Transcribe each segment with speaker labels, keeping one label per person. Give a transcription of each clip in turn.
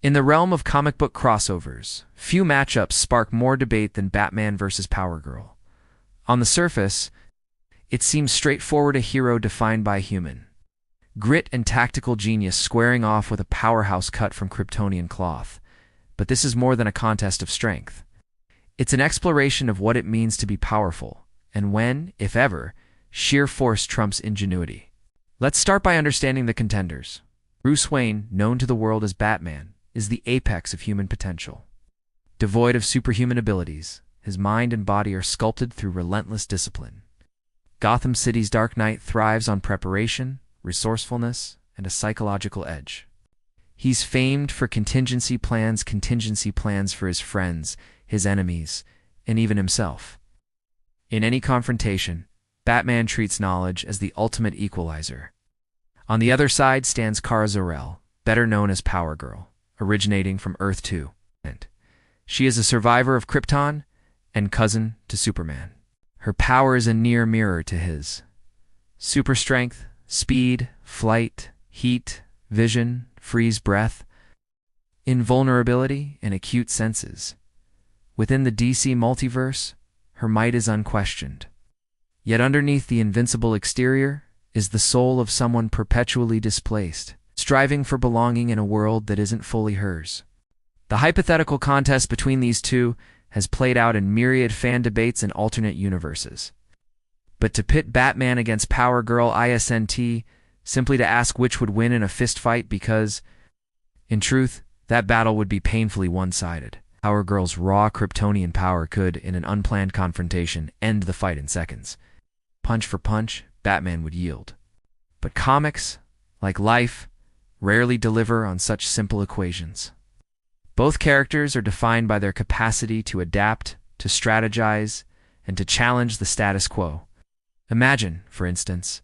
Speaker 1: In the realm of comic book crossovers, few matchups spark more debate than Batman vs. Power Girl. On the surface, it seems straightforward, a hero defined by human grit and tactical genius squaring off with a powerhouse cut from Kryptonian cloth. But this is more than a contest of strength. It's an exploration of what it means to be powerful, and when, if ever, sheer force trumps ingenuity. Let's start by understanding the contenders. Bruce Wayne, known to the world as Batman, is the apex of human potential. Devoid of superhuman abilities, his mind and body are sculpted through relentless discipline. Gotham City's Dark Knight thrives on preparation, resourcefulness, and a psychological edge. He's famed for contingency plans for his friends, his enemies, and even himself. In any confrontation, Batman treats knowledge as the ultimate equalizer. On the other side stands Kara Zor-El, better known as Power Girl, originating from Earth 2. She is a survivor of Krypton and cousin to Superman. Her power is a near mirror to his. Super strength, speed, flight, heat, vision, freeze breath, invulnerability, and acute senses. Within the DC multiverse, her might is unquestioned. Yet underneath the invincible exterior is the soul of someone perpetually displaced, striving for belonging in a world that isn't fully hers. The hypothetical contest between these two has played out in myriad fan debates and alternate universes. But to pit Batman against Power Girl isn't simply to ask which would win in a fistfight because, in truth, that battle would be painfully one-sided. Power Girl's raw Kryptonian power could, in an unplanned confrontation, end the fight in seconds. Punch for punch, Batman would yield. But comics, like life, rarely deliver on such simple equations. Both characters are defined by their capacity to adapt, to strategize, and to challenge the status quo. Imagine, for instance,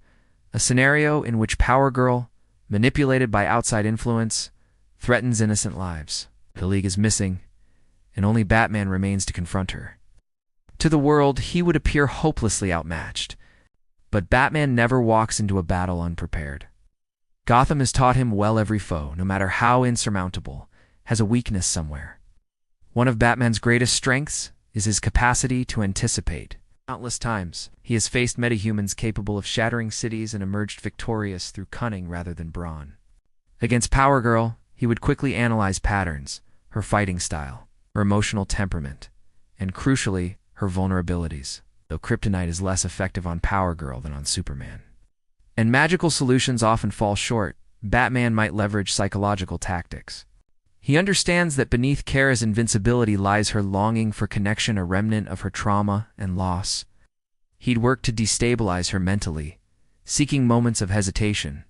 Speaker 1: a scenario in which Power Girl, manipulated by outside influence, threatens innocent lives. The League is missing, and only Batman remains to confront her. To the world, he would appear hopelessly outmatched. But Batman never walks into a battle unprepared. Gotham has taught him well every foe, no matter how insurmountable, has a weakness somewhere. One of Batman's greatest strengths is his capacity to anticipate. Countless times, he has faced metahumans capable of shattering cities and emerged victorious through cunning rather than brawn. Against Power Girl, he would quickly analyze patterns, her fighting style, her emotional temperament, and crucially, her vulnerabilities, though kryptonite is less effective on Power Girl than on Superman. And magical solutions often fall short. Batman might leverage psychological tactics. He understands that beneath Kara's invincibility lies her longing for connection, a remnant of her trauma and loss. He'd work to destabilize her mentally, seeking moments of hesitation.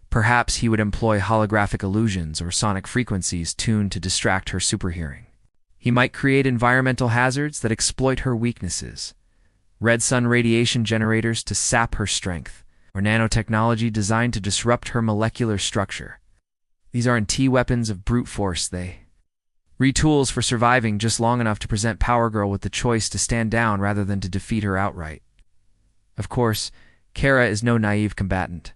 Speaker 1: Perhaps he would employ holographic illusions or sonic frequencies tuned to distract her superhearing. He might create environmental hazards that exploit her weaknesses, red sun radiation generators to sap her strength, or nanotechnology designed to disrupt her molecular structure. These aren't weapons of brute force, they retools for surviving just long enough to present Power Girl with the choice to stand down rather than to defeat her outright. Of course, Kara is no naive combatant.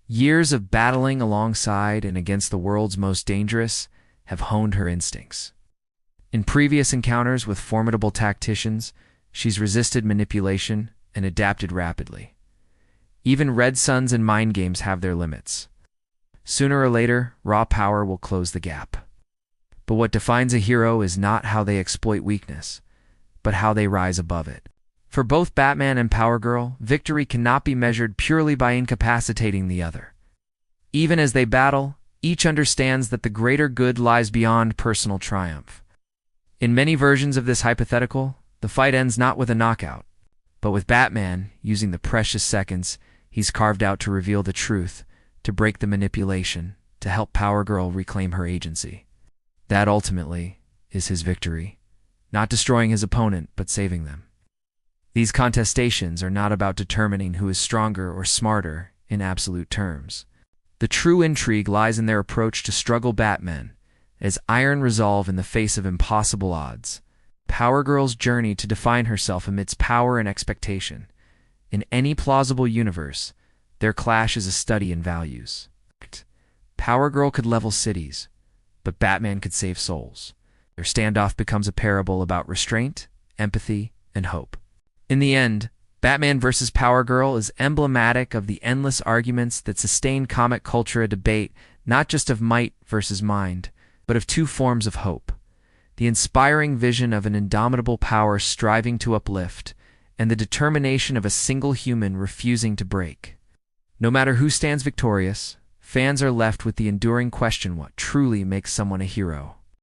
Speaker 1: Years of battling alongside and against the world's most dangerous have honed her instincts. In previous encounters with formidable tacticians, she's resisted manipulation and adapted rapidly. Even red suns and mind games have their limits. Sooner or later, raw power will close the gap. But what defines a hero is not how they exploit weakness, but how they rise above it. For both Batman and Power Girl, victory cannot be measured purely by incapacitating the other. Even as they battle, each understands that the greater good lies beyond personal triumph. In many versions of this hypothetical, the fight ends not with a knockout, but with Batman using the precious seconds he's carved out to reveal the truth, to break the manipulation, to help Power Girl reclaim her agency. That ultimately is his victory, not destroying his opponent, but saving them. These contestations are not about determining who is stronger or smarter in absolute terms. The true intrigue lies in their approach to struggle. Batman, as iron resolve in the face of impossible odds. Power Girl's journey to define herself amidst power and expectation. In any plausible universe, their clash is a study in values. Power Girl could level cities, but Batman could save souls. Their standoff becomes a parable about restraint, empathy, and hope. In the end, Batman vs. Power Girl is emblematic of the endless arguments that sustain comic culture, a debate not just of might versus mind, but of two forms of hope: the inspiring vision of an indomitable power striving to uplift, and the determination of a single human refusing to break. No matter who stands victorious, fans are left with the enduring question: what truly makes someone a hero?